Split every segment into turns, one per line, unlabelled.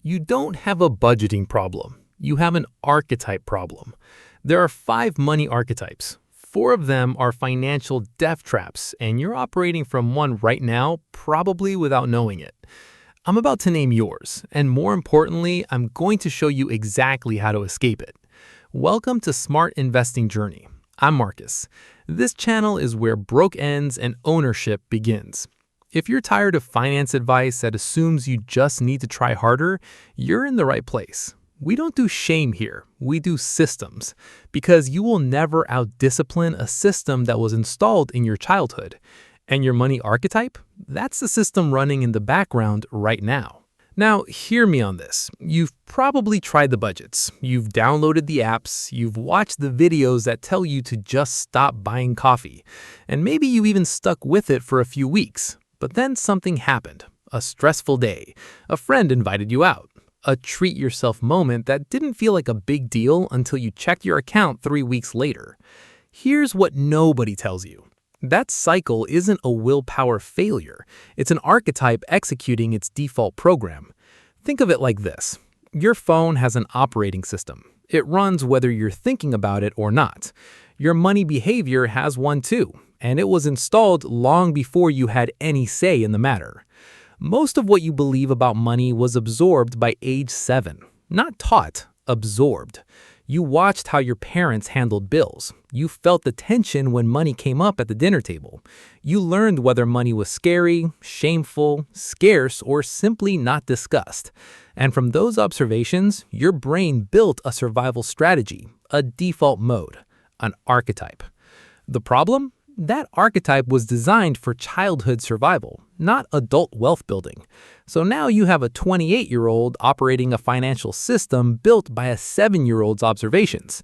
You don't have a budgeting problem. You have an archetype problem. There are 5 money archetypes. 4 of them are financial death traps, and you're operating from one right now, probably without knowing it. I'm about to name yours, and more importantly, I'm going to show you exactly how to escape it. Welcome to Smart Investing Journey. I'm Marcus. This channel is where broke ends and ownership begins. If you're tired of finance advice that assumes you just need to try harder, you're in the right place. We don't do shame here, we do systems, because you will never out-discipline a system that was installed in your childhood. And your money archetype? That's the system running in the background right now. Now, hear me on this. You've probably tried the budgets, you've downloaded the apps, you've watched the videos that tell you to just stop buying coffee, and maybe you even stuck with it for a few weeks. But then something happened. A stressful day. A friend invited you out. A treat-yourself moment that didn't feel like a big deal until you checked your account 3 weeks later. Here's what nobody tells you. That cycle isn't a willpower failure. It's an archetype executing its default program. Think of it like this. Your phone has an operating system. It runs whether you're thinking about it or not. Your money behavior has one too, and it was installed long before you had any say in the matter. Most of what you believe about money was absorbed by age 7. Not taught, absorbed. You watched how your parents handled bills. You felt the tension when money came up at the dinner table. You learned whether money was scary, shameful, scarce, or simply not discussed. And from those observations, your brain built a survival strategy, a default mode, an archetype. The problem? That archetype was designed for childhood survival, not adult wealth building. So now you have a 28-year-old operating a financial system built by a 7-year-old's observations.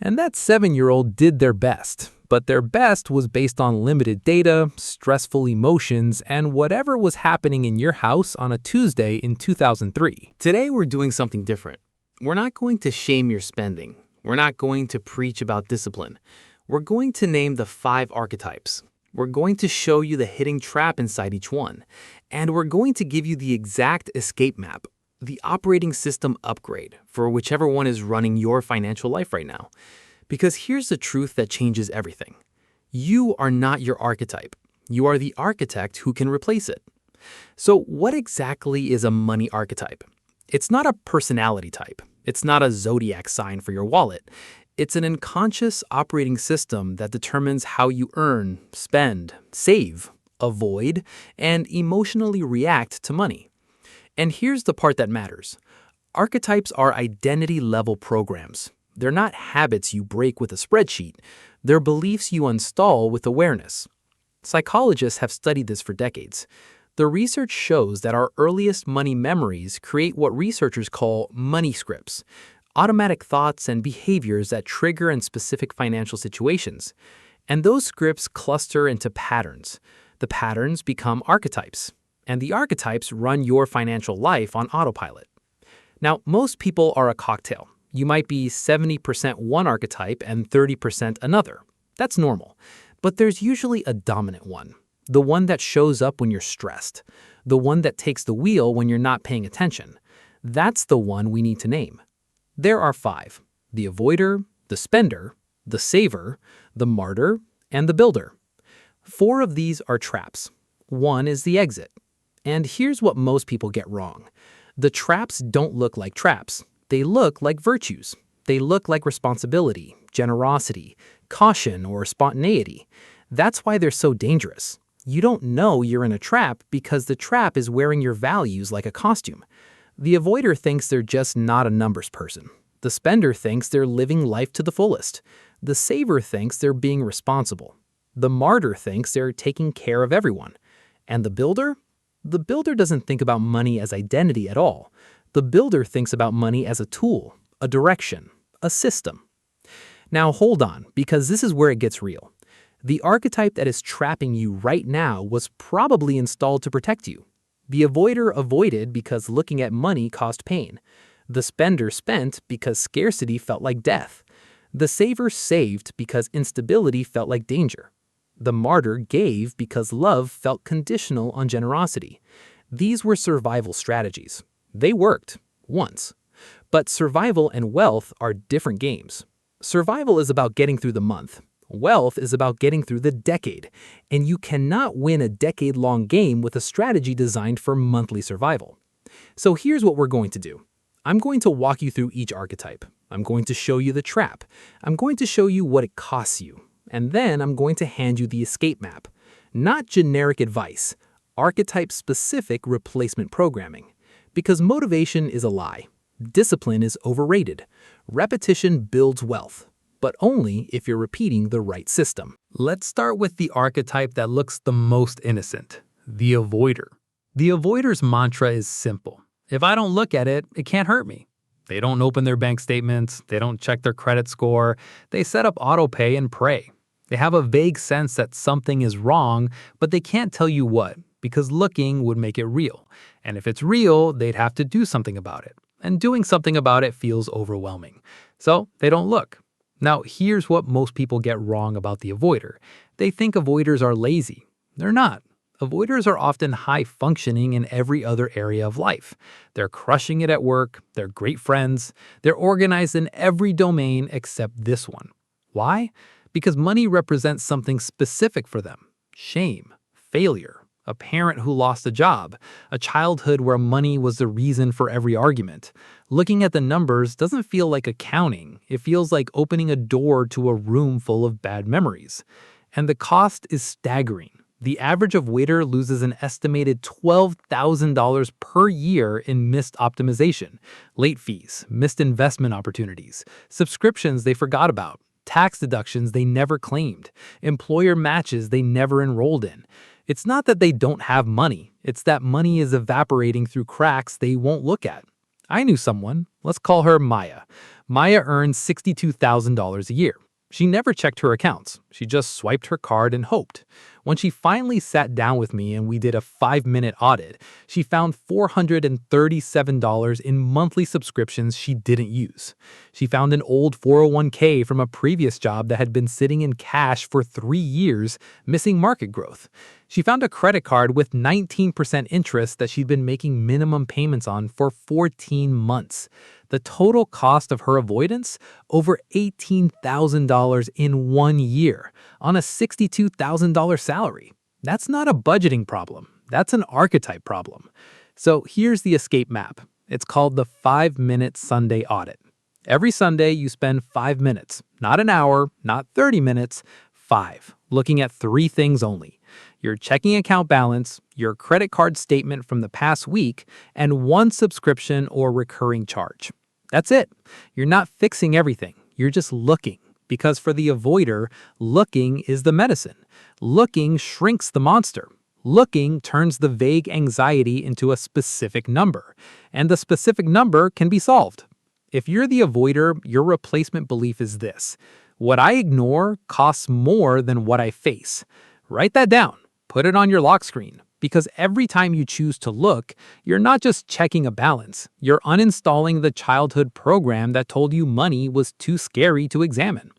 And that 7-year-old did their best, but their best was based on limited data, stressful emotions, and whatever was happening in your house on a Tuesday in 2003.
Today we're doing something different. We're not going to shame your spending. We're not going to preach about discipline. We're going to name the 5 archetypes. We're going to show you the hidden trap inside each one. And we're going to give you the exact escape map, the operating system upgrade for whichever one is running your financial life right now. Because here's the truth that changes everything. You are not your archetype. You are the architect who can replace it. So what exactly is a money archetype? It's not a personality type. It's not a zodiac sign for your wallet. It's an unconscious operating system that determines how you earn, spend, save, avoid, and emotionally react to money. And here's the part that matters. Archetypes are identity-level programs. They're not habits you break with a spreadsheet. They're beliefs you install with awareness. Psychologists have studied this for decades. The research shows that our earliest money memories create what researchers call money scripts, automatic thoughts and behaviors that trigger in specific financial situations. And those scripts cluster into patterns. The patterns become archetypes, and the archetypes run your financial life on autopilot. Now, most people are a cocktail. You might be 70% one archetype and 30% another. That's normal. But there's usually a dominant one, the one that shows up when you're stressed, the one that takes the wheel when you're not paying attention. That's the one we need to name. There are 5, the avoider, the spender, the saver, the martyr, and the builder. 4 of these are traps. 1 is the exit. And here's what most people get wrong. The traps don't look like traps. They look like virtues. They look like responsibility, generosity, caution, or spontaneity. That's why they're so dangerous. You don't know you're in a trap because the trap is wearing your values like a costume. The avoider thinks they're just not a numbers person. The spender thinks they're living life to the fullest. The saver thinks they're being responsible. The martyr thinks they're taking care of everyone. And the builder? The builder doesn't think about money as identity at all. The builder thinks about money as a tool, a direction, a system. Now hold on, because this is where it gets real. The archetype that is trapping you right now was probably installed to protect you. The avoider avoided because looking at money caused pain. The spender spent because scarcity felt like death. The saver saved because instability felt like danger. The martyr gave because love felt conditional on generosity. These were survival strategies. They worked.
once. But survival and wealth are different games. Survival is about getting through the month. Wealth is about getting through the decade. And you cannot win a decade-long game with a strategy designed for monthly survival. So here's what we're going to do. I'm going to walk you through each archetype. I'm going to show you the trap. I'm going to show you what it costs you. And then I'm going to hand you the escape map. Not generic advice, archetype-specific replacement programming. Because motivation is a lie. Discipline is overrated. Repetition builds wealth, but only if you're repeating the right system. Let's start with the archetype that looks the most innocent, the avoider. The avoider's mantra is simple. If I don't look at it, it can't hurt me. They don't open their bank statements, they don't check their credit score, they set up autopay and pray. They have a vague sense that something is wrong, but they can't tell you what, because looking would make it real. And if it's real, they'd have to do something about it. And doing something about it feels overwhelming. So they don't look. Now, here's what most people get wrong about the avoider. They think avoiders are lazy. They're not. Avoiders are often high-functioning in every other area of life. They're crushing it at work, they're great friends, they're organized in every domain except this one. Why? Because money represents something specific for them. Shame, failure, a parent who lost a job, a childhood where money was the reason for every argument. Looking at the numbers doesn't feel like accounting. It feels like opening a door to a room full of bad memories. And the cost is staggering. The average avoider loses an estimated $12,000 per year in missed optimization, late fees, missed investment opportunities, subscriptions they forgot about, tax deductions they never claimed, employer matches they never enrolled in. It's not that they don't have money, it's that money is evaporating through cracks they won't look at. I knew someone, let's call her Maya. Maya earns $62,000 a year. She never checked her accounts. She just swiped her card and hoped. When she finally sat down with me and we did a 5-minute audit, she found $437 in monthly subscriptions she didn't use. She found an old 401k from a previous job that had been sitting in cash for 3 years, missing market growth. She found a credit card with 19% interest that she'd been making minimum payments on for 14 months. The total cost of her avoidance? Over $18,000 in 1 year, on a $62,000 salary. That's not a budgeting problem. That's an archetype problem. So here's the escape map. It's called the 5-minute Sunday audit. Every Sunday, you spend 5 minutes, not an hour, not 30 minutes, 5, looking at 3 things only. Your checking account balance, your credit card statement from the past week, and 1 subscription or recurring charge. That's it. You're not fixing everything. You're just looking. Because for the avoider, looking is the medicine. Looking shrinks the monster. Looking turns the vague anxiety into a specific number. And the specific number can be solved. If you're the avoider, your replacement belief is this: what I ignore costs more than what I face. Write that down. Put it on your lock screen. Because every time you choose to look, you're not just checking a balance. You're uninstalling the childhood program that told you money was too scary to examine.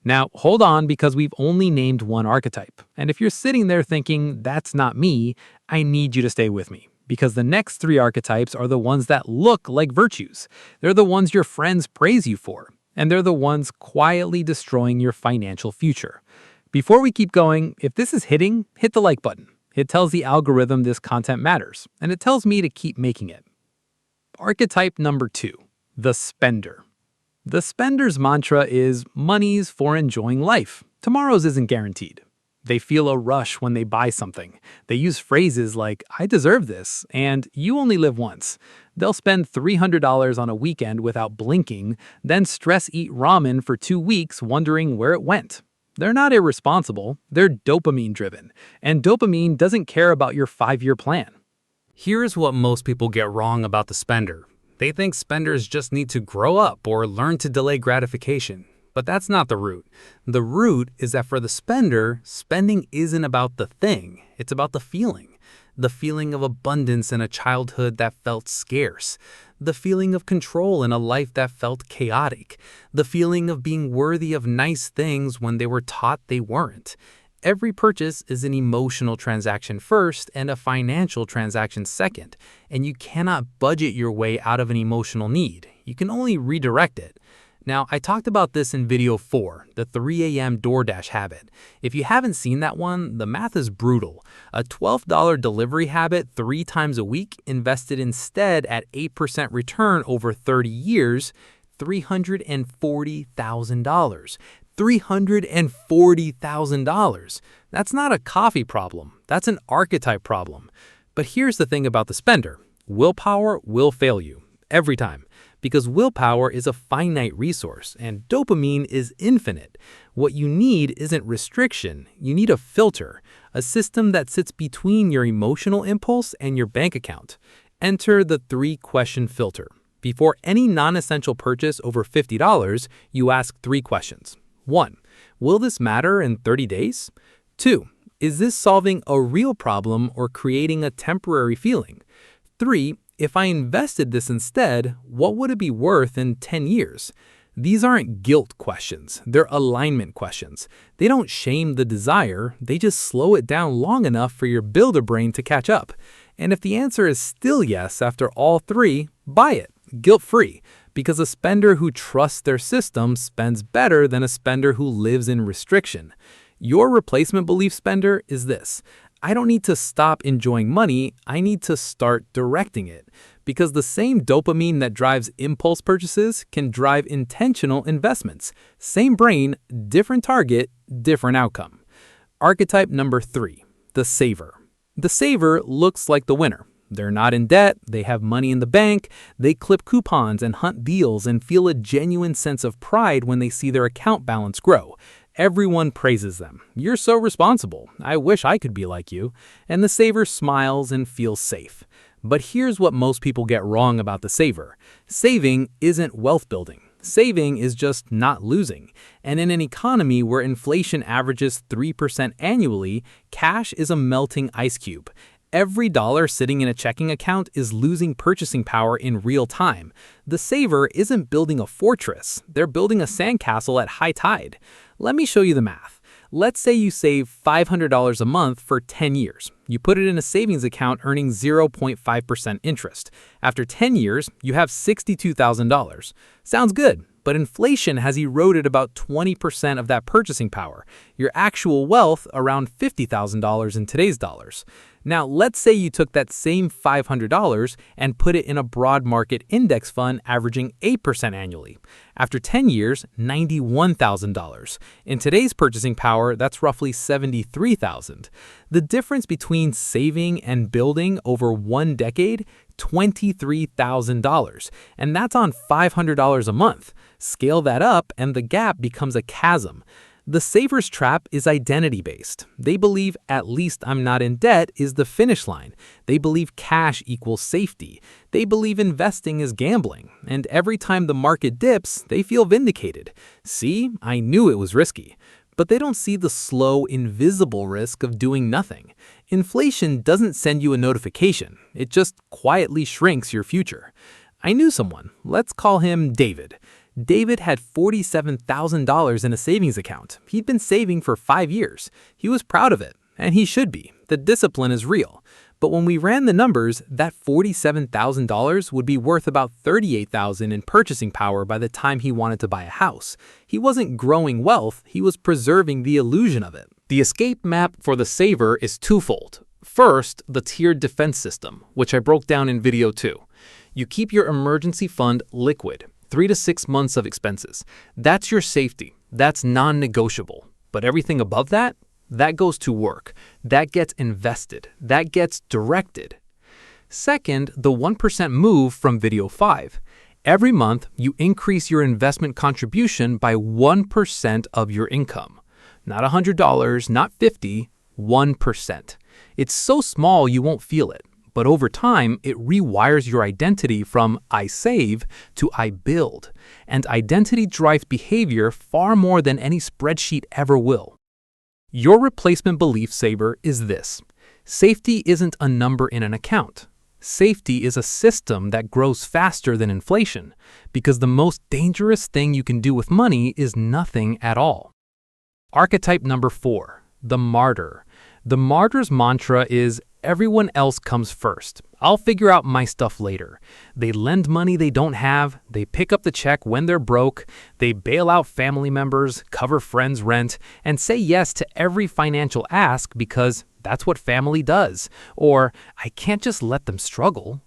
Now, hold on, because we've only named 1 archetype. And if you're sitting there thinking, that's not me, I need you to stay with me. Because the next 3 archetypes are the ones that look like virtues. They're the ones your friends praise you for. And they're the ones quietly destroying your financial future. Before we keep going, if this is hitting, hit the like button. It tells the algorithm this content matters, and it tells me to keep making it. Archetype number 2, the spender. The spender's mantra is, money's for enjoying life. Tomorrow's isn't guaranteed. They feel a rush when they buy something. They use phrases like, I deserve this, and you only live once. They'll spend $300 on a weekend without blinking, then stress-eat ramen for 2 weeks wondering where it went. They're not irresponsible, they're dopamine-driven, and dopamine doesn't care about your 5-year plan. Here's what most people get wrong about the spender. They think spenders just need to grow up or learn to delay gratification. But that's not the root. The root is that for the spender, spending isn't about the thing, it's about the feeling. The feeling of abundance in a childhood that felt scarce. The feeling of control in a life that felt chaotic. The feeling of being worthy of nice things when they were taught they weren't. Every purchase is an emotional transaction first and a financial transaction second, and you cannot budget your way out of an emotional need. You can only redirect it. Now, I talked about this in video 4, the 3 a.m. DoorDash habit. If you haven't seen that one, the math is brutal. A $12 delivery habit 3 times a week invested instead at 8% return over 30 years, $340,000. $340,000. That's not a coffee problem. That's an archetype problem. But here's the thing about the spender. Willpower will fail you every time, because willpower is a finite resource and dopamine is infinite. What you need isn't restriction. You need a filter, a system that sits between your emotional impulse and your bank account. Enter the 3-question filter. Before any non-essential purchase over $50, you ask 3 questions. 1. Will this matter in 30 days? 2. Is this solving a real problem or creating a temporary feeling? 3. If I invested this instead, what would it be worth in 10 years? These aren't guilt questions, they're alignment questions. They don't shame the desire, they just slow it down long enough for your builder brain to catch up. And if the answer is still yes after all 3, buy it, guilt-free. Because a spender who trusts their system spends better than a spender who lives in restriction. Your replacement belief spender is this: I don't need to stop enjoying money, I need to start directing it. Because the same dopamine that drives impulse purchases can drive intentional investments. Same brain, different target, different outcome. Archetype number 3, the saver. The saver looks like the winner. They're not in debt, they have money in the bank, they clip coupons and hunt deals and feel a genuine sense of pride when they see their account balance grow. Everyone praises them. You're so responsible. I wish I could be like you. And the saver smiles and feels safe. But here's what most people get wrong about the saver. Saving isn't wealth building. Saving is just not losing. And in an economy where inflation averages 3% annually, cash is a melting ice cube. Every dollar sitting in a checking account is losing purchasing power in real time. The saver isn't building a fortress, they're building a sandcastle at high tide. Let me show you the math. Let's say you save $500 a month for 10 years. You put it in a savings account earning 0.5% interest. After 10 years, you have $62,000. Sounds good, but inflation has eroded about 20% of that purchasing power. Your actual wealth around $50,000 in today's dollars. Now, let's say you took that same $500 and put it in a broad market index fund averaging 8% annually. After 10 years, $91,000. In today's purchasing power, that's roughly $73,000. The difference between saving and building over 1 decade, $23,000. And that's on $500 a month. Scale that up and the gap becomes a chasm. The saver's trap is identity-based. They believe at least I'm not in debt is the finish line. They believe cash equals safety. They believe investing is gambling. And every time the market dips, they feel vindicated. See, I knew it was risky. But they don't see the slow, invisible risk of doing nothing. Inflation doesn't send you a notification. It just quietly shrinks your future. I knew someone. Let's call him David. David had $47,000 in a savings account. He'd been saving for 5 years. He was proud of it, and he should be. The discipline is real. But when we ran the numbers, that $47,000 would be worth about $38,000 in purchasing power by the time he wanted to buy a house. He wasn't growing wealth, he was preserving the illusion of it. The escape map for the saver is twofold. First, the tiered defense system, which I broke down in video 2. You keep your emergency fund liquid. 3 to 6 months of expenses. That's your safety. That's non-negotiable. But everything above that, that goes to work. That gets invested. That gets directed. Second, the 1% move from video 5. Every month, you increase your investment contribution by 1% of your income. Not $100, not $50, 1%. It's so small you won't feel it. But over time, it rewires your identity from I save to I build. And identity drives behavior far more than any spreadsheet ever will. Your replacement belief saver is this: safety isn't a number in an account. Safety is a system that grows faster than inflation, because the most dangerous thing you can do with money is nothing at all. Archetype number 4, The Martyr. The Martyr's mantra is, everyone else comes first. I'll figure out my stuff later. They lend money they don't have, they pick up the check when they're broke, they bail out family members, cover friends' rent, and say yes to every financial ask because that's what family does. Or, I can't just let them struggle.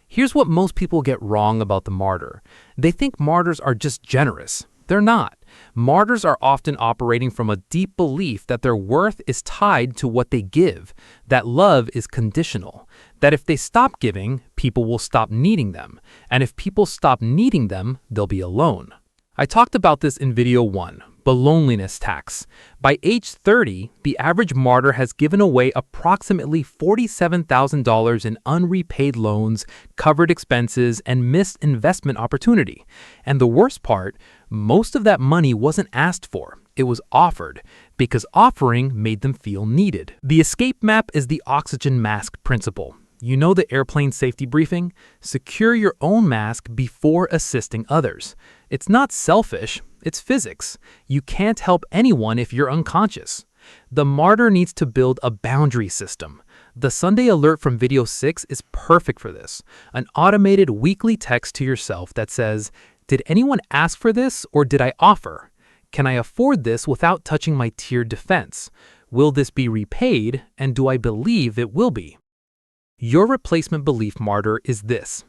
Here's what most people get wrong about the martyr. They think martyrs are just generous. They're not. Martyrs are often operating from a deep belief that their worth is tied to what they give, that love is conditional, that if they stop giving, people will stop needing them, and if people stop needing them, they'll be alone. I talked about this in video 1, the loneliness tax. By age 30, the average martyr has given away approximately $47,000 in unrepaid loans, covered expenses, and missed investment opportunity. And the worst part, most of that money wasn't asked for. It was offered, because offering made them feel needed. The escape map is the oxygen mask principle. You know the airplane safety briefing? Secure your own mask before assisting others. It's not selfish, it's physics. You can't help anyone if you're unconscious. The martyr needs to build a boundary system. The Sunday alert from video 6 is perfect for this. An automated weekly text to yourself that says, did anyone ask for this or did I offer? Can I afford this without touching my tiered defense? Will this be repaid, and do I believe it will be? Your replacement belief, martyr, is this.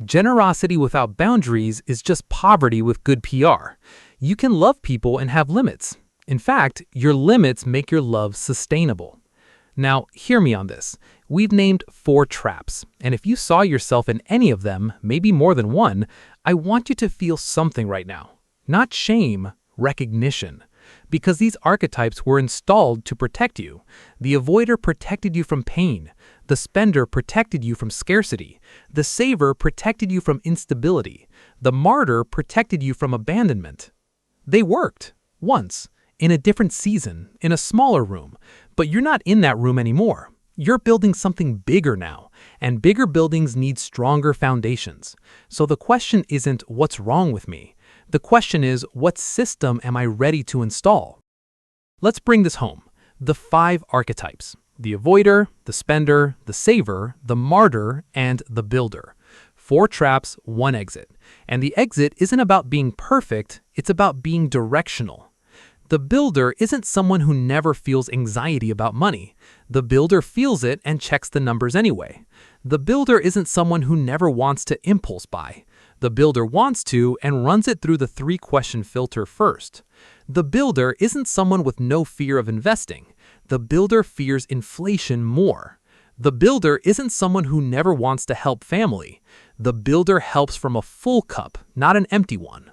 Generosity without boundaries is just poverty with good PR. You can love people and have limits. In fact, your limits make your love sustainable. Now, hear me on this. We've named 4 traps, and if you saw yourself in any of them, maybe more than one, I want you to feel something right now. Not shame, recognition. Because these archetypes were installed to protect you. The avoider protected you from pain. The spender protected you from scarcity. The saver protected you from instability. The martyr protected you from abandonment. They worked. Once. In a different season. In a smaller room. But you're not in that room anymore. You're building something bigger now. And bigger buildings need stronger foundations. So the question isn't, what's wrong with me? The question is, what system am I ready to install? Let's bring this home. The 5 archetypes. The avoider, the spender, the saver, the martyr, and the builder. 4 traps, 1 exit. And the exit isn't about being perfect, it's about being directional. The builder isn't someone who never feels anxiety about money. The builder feels it and checks the numbers anyway. The builder isn't someone who never wants to impulse buy. The builder wants to and runs it through the 3-question filter first. The builder isn't someone with no fear of investing. The builder fears inflation more. The builder isn't someone who never wants to help family. The builder helps from a full cup, not an empty one.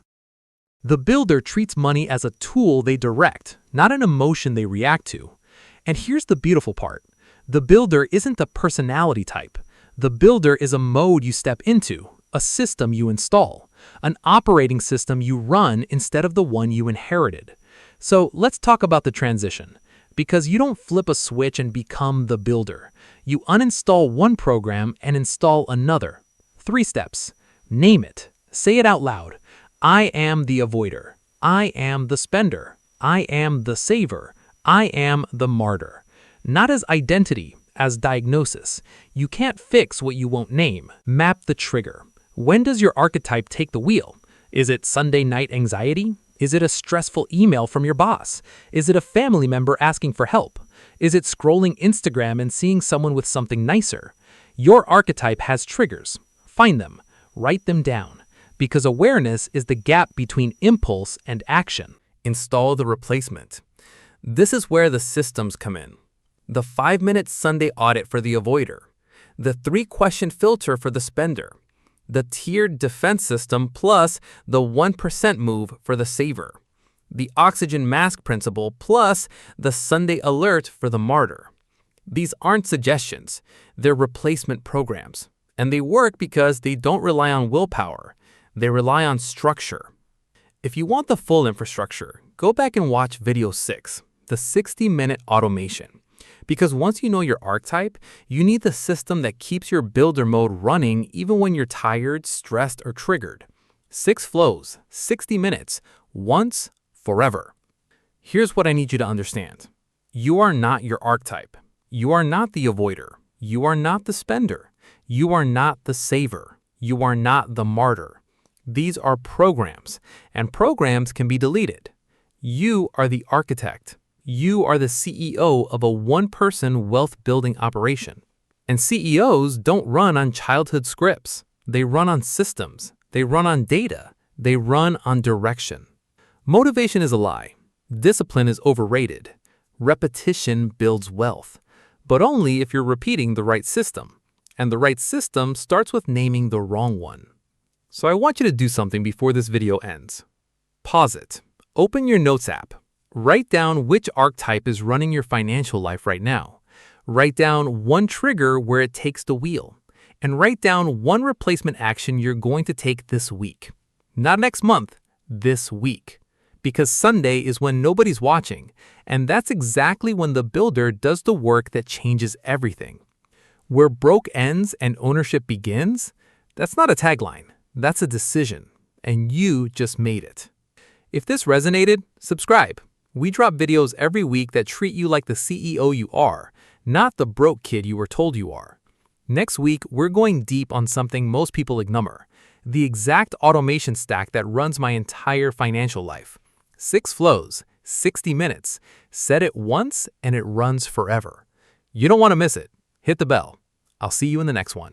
The builder treats money as a tool they direct, not an emotion they react to. And here's the beautiful part. The builder isn't a personality type. The builder is a mode you step into, a system you install, an operating system you run instead of the one you inherited. So let's talk about the transition. Because you don't flip a switch and become the builder. You uninstall one program and install another. 3 steps. Name it. Say it out loud. I am the avoider. I am the spender. I am the saver. I am the martyr. Not as identity, as diagnosis. You can't fix what you won't name. Map the trigger. When does your archetype take the wheel? Is it Sunday night anxiety? Is it a stressful email from your boss? Is it a family member asking for help? Is it scrolling Instagram and seeing someone with something nicer? Your archetype has triggers. Find them. Write them down. Because awareness is the gap between impulse and action. Install the replacement. This is where the systems come in. The 5-minute Sunday audit for the avoider. The 3-question filter for the spender. The tiered defense system plus the 1% move for the saver. The oxygen mask principle plus the Sunday alert for the martyr. These aren't suggestions, they're replacement programs. And they work because they don't rely on willpower, they rely on structure. If you want the full infrastructure, go back and watch video 6, the 60-minute automation. Because once you know your archetype, you need the system that keeps your builder mode running even when you're tired, stressed, or triggered. 6 flows, 60 minutes, once, forever. Here's what I need you to understand. You are not your archetype. You are not the avoider. You are not the spender. You are not the saver. You are not the martyr. These are programs, and programs can be deleted. You are the architect. You are the CEO of a one-person wealth-building operation. And CEOs don't run on childhood scripts. They run on systems. They run on data. They run on direction. Motivation is a lie. Discipline is overrated. Repetition builds wealth, but only if you're repeating the right system. And the right system starts with naming the wrong one. So I want you to do something before this video ends. Pause it. Open your Notes app. Write down which archetype is running your financial life right now. Write down one trigger where it takes the wheel. And write down one replacement action you're going to take this week. Not next month, this week. Because Sunday is when nobody's watching, and that's exactly when the builder does the work that changes everything. Where broke ends and ownership begins, that's not a tagline, that's a decision, and you just made it. If this resonated, subscribe. We drop videos every week that treat you like the CEO you are, not the broke kid you were told you are. Next week, we're going deep on something most people ignore, the exact automation stack that runs my entire financial life. 6 flows, 60 minutes. Set it once and it runs forever. You don't want to miss it. Hit the bell. I'll see you in the next one.